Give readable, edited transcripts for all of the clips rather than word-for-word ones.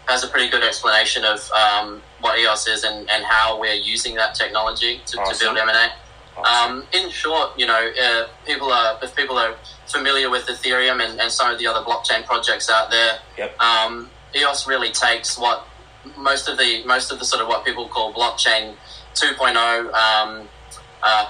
has a pretty good explanation of what EOS is and how we're using that technology to build Emanate. Awesome. In short, if people are familiar with Ethereum and some of the other blockchain projects out there, yep. EOS really takes what most of the sort of what people call blockchain 2.0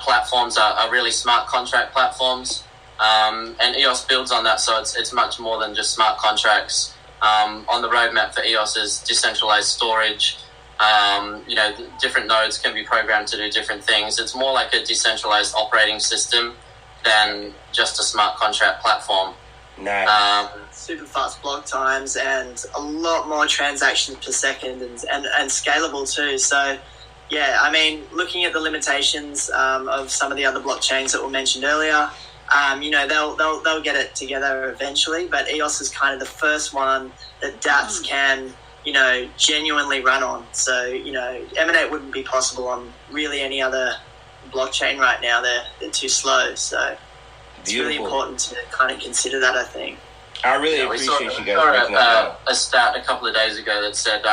platforms are really smart contract platforms, and EOS builds on that. So it's much more than just smart contracts. On the roadmap for EOS is decentralized storage. Different nodes can be programmed to do different things. It's more like a decentralized operating system than just a smart contract platform. Nice. Super fast block times and a lot more transactions per second and scalable too. So, yeah, I mean, looking at the limitations of some of the other blockchains that were mentioned earlier, they'll get it together eventually. But EOS is kind of the first one that dApps can genuinely run on. So, Emanate wouldn't be possible on really any other blockchain right now. They're too slow. So it's really important to kind of consider that, I think. I really appreciate you guys breaking that down. A stat a couple of days ago that said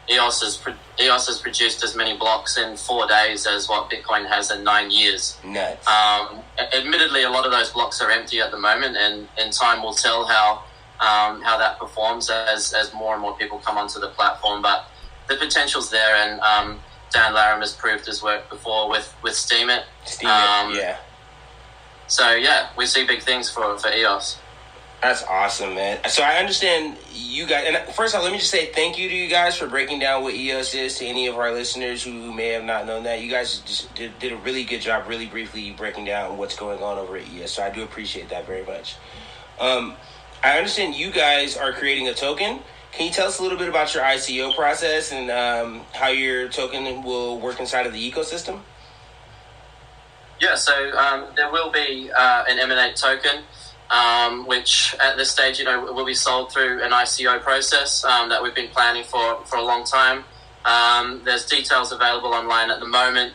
EOS has produced as many blocks in 4 days as what Bitcoin has in 9 years. Nuts. Admittedly, a lot of those blocks are empty at the moment, and time will tell how that performs as more and more people come onto the platform. But the potential's there, and Dan Laram has proved his work before with Steemit. Yeah. So yeah, we see big things for EOS. That's awesome, man. So I understand you guys, and first off, let me just say thank you to you guys for breaking down what EOS is to any of our listeners who may have not known that. You guys just did a really good job, really briefly breaking down what's going on over at EOS. So I do appreciate that very much. I understand you guys are creating a token. Can you tell us a little bit about your ICO process and how your token will work inside of the ecosystem? Yeah, so there will be an Emanate token, which at this stage, will be sold through an ICO process that we've been planning for a long time. There's details available online at the moment,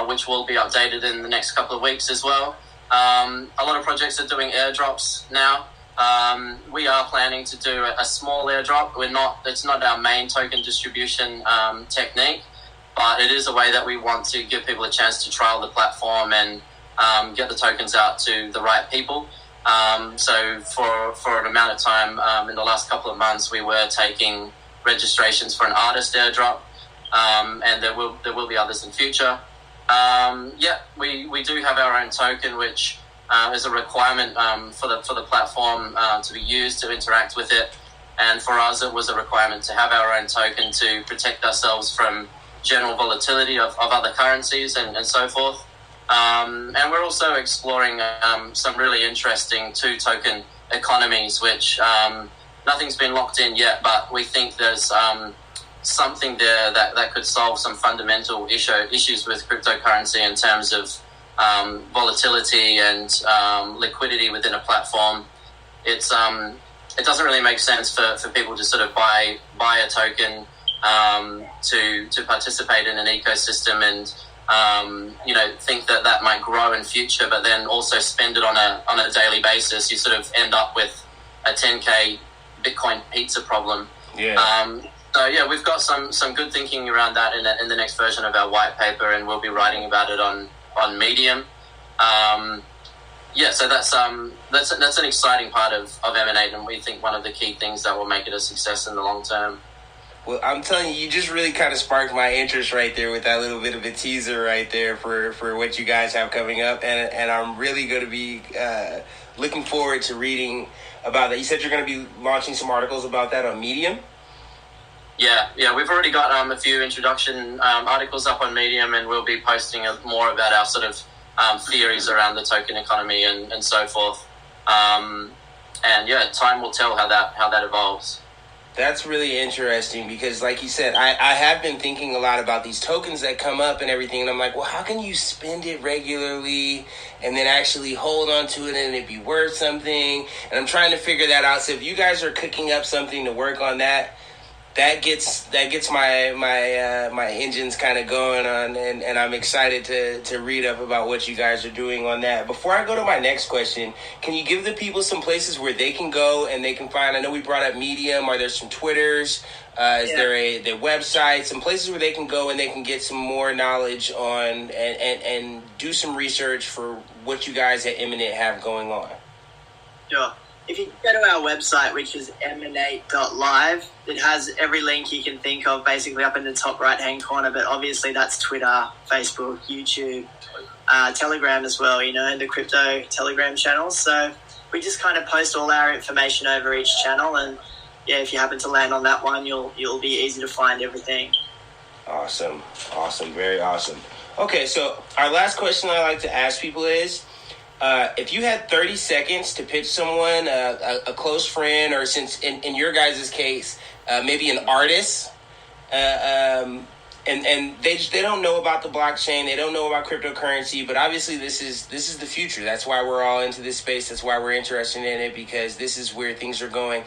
which will be updated in the next couple of weeks as well. A lot of projects are doing airdrops now. We are planning to do a small airdrop. It's not our main token distribution technique, but it is a way that we want to give people a chance to trial the platform and get the tokens out to the right people. So for an amount of time in the last couple of months, we were taking registrations for an artist airdrop, and there will be others in future. We do have our own token, which is a requirement for the platform to be used to interact with it. And for us, it was a requirement to have our own token to protect ourselves from general volatility of other currencies and so forth. And we're also exploring some really interesting two-token economies, which nothing's been locked in yet, but we think there's something there that could solve some fundamental issues with cryptocurrency in terms of volatility and liquidity within a platform. It doesn't really make sense for people to sort of buy a token to participate in an ecosystem and think that might grow in future, but then also spend it on a daily basis. You sort of end up with a 10K Bitcoin pizza problem. Yeah. So yeah, we've got some good thinking around that in the next version of our white paper, and we'll be writing about it on Medium. So that's an exciting part of Emanate, and we think one of the key things that will make it a success in the long term. Well, I'm telling you, you just really kind of sparked my interest right there with that little bit of a teaser right there for what you guys have coming up. And I'm really going to be looking forward to reading about that. You said you're going to be launching some articles about that on Medium? Yeah. We've already got a few introduction articles up on Medium, and we'll be posting more about our sort of theories around the token economy and so forth. Time will tell how that evolves. That's really interesting because, like you said, I have been thinking a lot about these tokens that come up and everything, and I'm like, well, how can you spend it regularly and then actually hold on to it and it be worth something? And I'm trying to figure that out. So if you guys are cooking up something to work on that, that gets my engines kind of going on, and I'm excited to read up about what you guys are doing on that. Before I go to my next question, can you give the people some places where they can go and they can find? I know we brought up Medium. Are there some Twitters? Is there their website? Some places where they can go and they can get some more knowledge on and do some research for what you guys at Emanate have going on. Sure. If you go to our website, which is emanate.live, it has every link you can think of basically up in the top right-hand corner, but obviously that's Twitter, Facebook, YouTube, Telegram as well, the crypto Telegram channels. So we just kind of post all our information over each channel, and if you happen to land on that one, you'll be easy to find everything. Awesome. Very awesome. Okay, so our last question I like to ask people is, if you had 30 seconds to pitch someone, a close friend, or since in your guys' case, maybe an artist, and they don't know about the blockchain, they don't know about cryptocurrency, but obviously this is the future. That's why we're all into this space. That's why we're interested in it, because this is where things are going.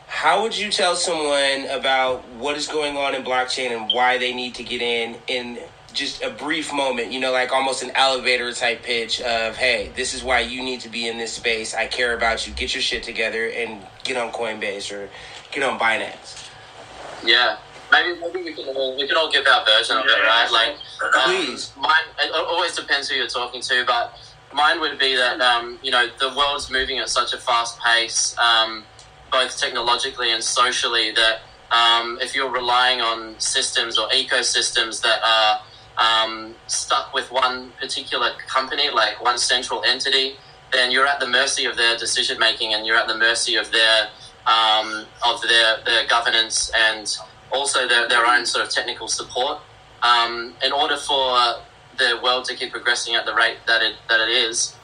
How would you tell someone about what is going on in blockchain and why they need to get in just a brief moment, like almost an elevator type pitch of, hey, this is why you need to be in this space. I care about you. Get your shit together and get on Coinbase or get on Binance. Yeah. Maybe we can all give our version of it, right? Like, please. Mine, it always depends who you're talking to, but mine would be that, the world's moving at such a fast pace, both technologically and socially, that if you're relying on systems or ecosystems that are stuck with one particular company, like one central entity, then you're at the mercy of their decision making, and you're at the mercy of their governance, and also their own sort of technical support. In order for the world to keep progressing at the rate that it is,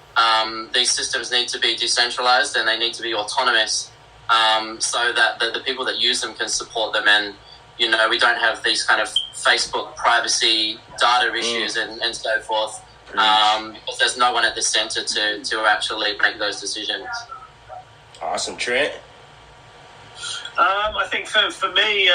these systems need to be decentralized and they need to be autonomous, so that the people that use them can support them, and we don't have these kind of Facebook privacy data issues and so forth, because there's no one at the center to actually make those decisions. Awesome. Trent? I think for me,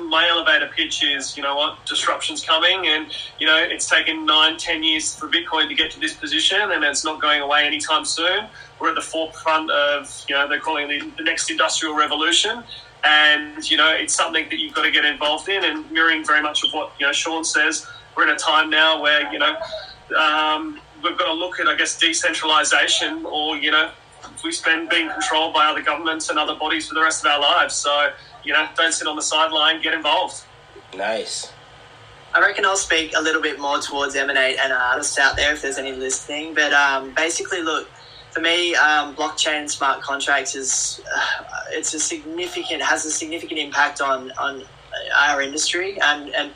my elevator pitch is, disruption's coming, and, it's taken 9-10 years for Bitcoin to get to this position, and it's not going away anytime soon. We're at the forefront of, they're calling it the next industrial revolution. And, it's something that you've got to get involved in, and mirroring very much of what, Sean says, we're in a time now where, we've got to look at, I guess, decentralization, or, we spend being controlled by other governments and other bodies for the rest of our lives. So, don't sit on the sideline, get involved. Nice. I reckon I'll speak a little bit more towards Emanate and artists out there if there's any listening. But basically, look, for me, blockchain and smart contracts has a significant impact on our industry and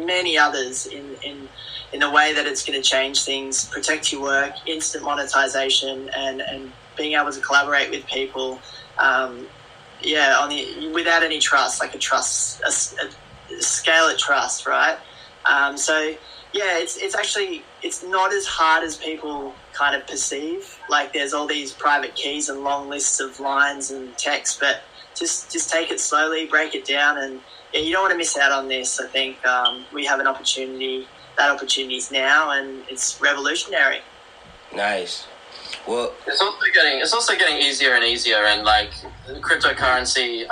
many others in the way that it's going to change things, protect your work, instant monetization, and being able to collaborate with people, without any trust, like a scale of trust, right? It's not as hard as people kind of perceive. Like, there's all these private keys and long lists of lines and text, but just take it slowly, break it down, and you don't want to miss out on this. I think we have an opportunity. That opportunity is now, and it's revolutionary. Nice. Well, it's also getting easier and easier, and like cryptocurrency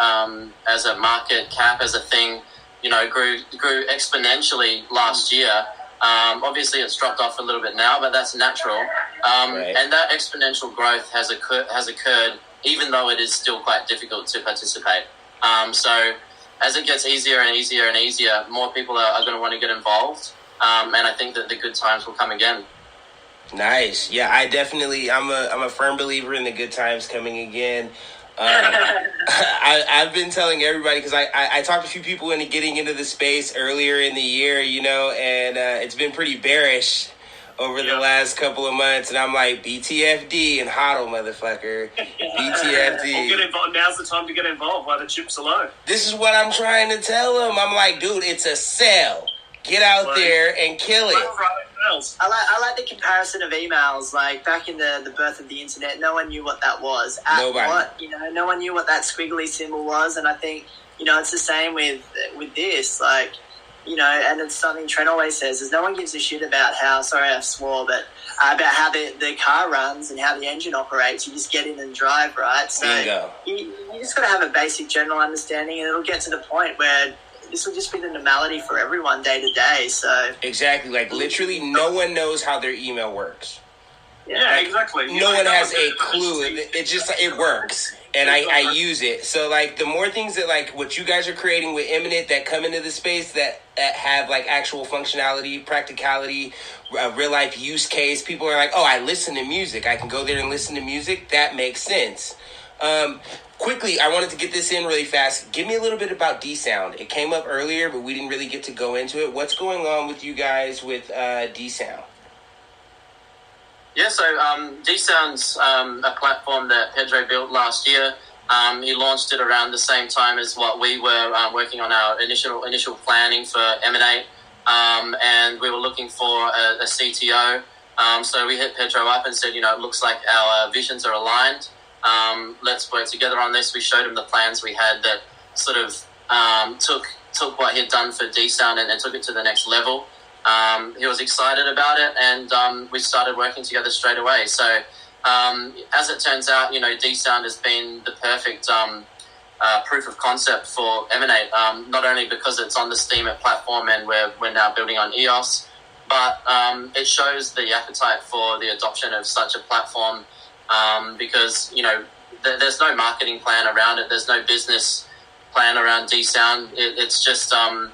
as a market cap, as a thing, grew exponentially last year. Obviously, it's dropped off a little bit now, but that's natural. Right. And that exponential growth has occurred, even though it is still quite difficult to participate. So as it gets easier and easier and easier, more people are going to want to get involved. And I think that the good times will come again. Nice. Yeah, I'm a firm believer in the good times coming again. I've been telling everybody, because I talked to a few people into getting into the space earlier in the year, and it's been pretty bearish over the last couple of months, and I'm like, BTFD and HODL, motherfucker. BTFD. Get involved. Now's the time to get involved while the chips are low. This is what I'm trying to tell them. I'm like, dude, it's a sale. Get out there and kill it. I like the comparison of emails. Like, back in the birth of the internet, no one knew what that was. Nobody. No one knew what that squiggly symbol was. And I think, it's the same with with this, like, you know, and it's something Trent always says, is no one gives a shit about how, sorry I swore, but about how the car runs and how the engine operates. You just get in and drive, right? So you just got to have a basic general understanding, and it'll get to the point where this will just be the normality for everyone day to day. So exactly, like literally no one knows how their email works. Yeah, like, exactly. No one has a clue. It works. And I use it. So, like, the more things that, like, what you guys are creating with Emanate that come into the space that have, like, actual functionality, practicality, real-life use case, people are like, oh, I listen to music. I can go there and listen to music. That makes sense. Quickly, I wanted to get this in really fast. Give me a little bit about D-Sound. It came up earlier, but we didn't really get to go into it. What's going on with you guys with D-Sound? Yeah, so D-Sound's a platform that Pedro built last year. He launched it around the same time as what we were working on our initial planning for Emanate, and we were looking for a CTO. So we hit Pedro up and said, you know, it looks like our visions are aligned. Let's work together on this. We showed him the plans we had that sort of took what he'd done for D-Sound and took it to the next level. He was excited about it, and we started working together straight away. So as it turns out, you know, D-Sound has been the perfect proof of concept for Emanate, not only because it's on the Steam platform and we're now building on EOS, but it shows the appetite for the adoption of such a platform, because, you know, there's no marketing plan around it. There's no business plan around D-Sound. It's just a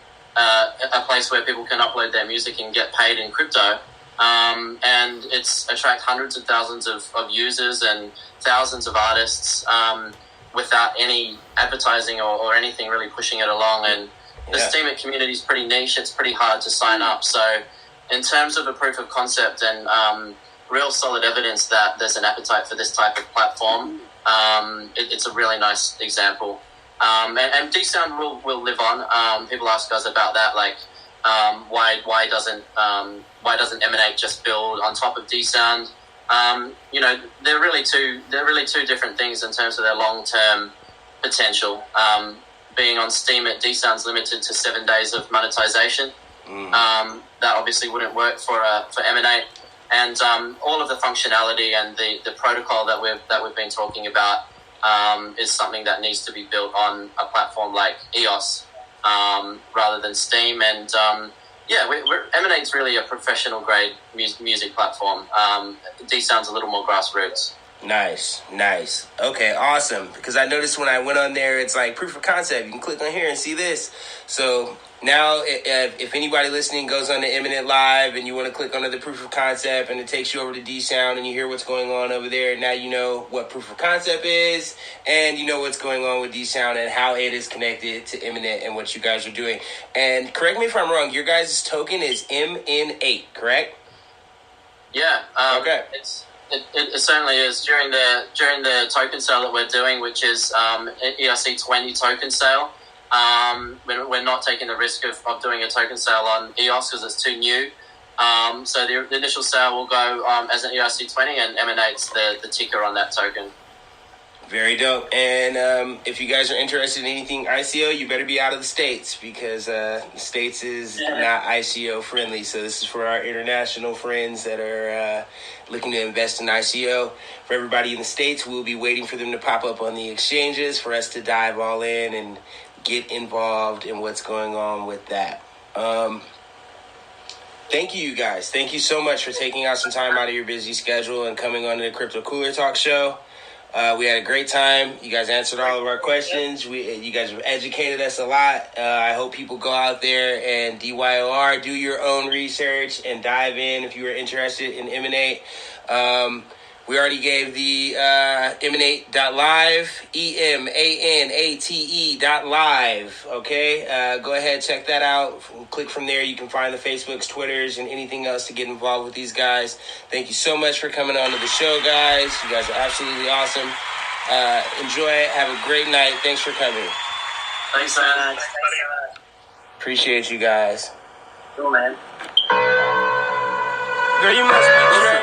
place where people can upload their music and get paid in crypto. And it's attract hundreds of thousands of users and thousands of artists without any advertising or anything really pushing it along. And the Steam community is pretty niche. It's pretty hard to sign up. So in terms of a proof of concept and real solid evidence that there's an appetite for this type of platform, it's a really nice example. And D-Sound will live on. People ask us about that, like why doesn't Emanate just build on top of D-Sound? You know, they're really two different things in terms of their long-term potential. Being on Steam at D-Sound's limited to 7 days of monetization. That obviously wouldn't work for Emanate. And all of the functionality and the protocol that we've been talking about is something that needs to be built on a platform like EOS rather than Steam. And Emanate's really a professional grade music platform. D-Sound's a little more grassroots. Nice. Okay, awesome. Because I noticed when I went on there, it's like proof of concept. You can click on here and see this. So now, if anybody listening goes on to emanate.live and you want to click on the proof of concept and it takes you over to D-Sound and you hear what's going on over there, now you know what proof of concept is and you know what's going on with D-Sound and how it is connected to Emanate and what you guys are doing. And correct me if I'm wrong, your guys' token is MN8, correct? Yeah. Okay. It certainly is. During the token sale that we're doing, which is ERC20 token sale, we're not taking the risk of doing a token sale on EOS because it's too new. So the initial sale will go as an ERC20, and Emanate's the ticker on that token. Very dope. And if you guys are interested in anything ICO, you better be out of the States because the States is not ICO friendly. So this is for our international friends that are looking to invest in ICO. For everybody in the States, we'll be waiting for them to pop up on the exchanges for us to dive all in and get involved in what's going on with that. Thank you guys. Thank you so much for taking out some time out of your busy schedule and coming on to the Crypto Cooler Talk show. We had a great time. You guys answered all of our questions. You guys have educated us a lot. I hope people go out there and DYOR, do your own research and dive in if you are interested in Emanate. We already gave the emanate.live, emanate.live, okay? Go ahead, check that out. Click from there. You can find the Facebooks, Twitters, and anything else to get involved with these guys. Thank you so much for coming on to the show, guys. You guys are absolutely awesome. Enjoy it. Have a great night. Thanks for coming. Thanks, man. Appreciate you guys. Cool, man. Girl, you must be Trent.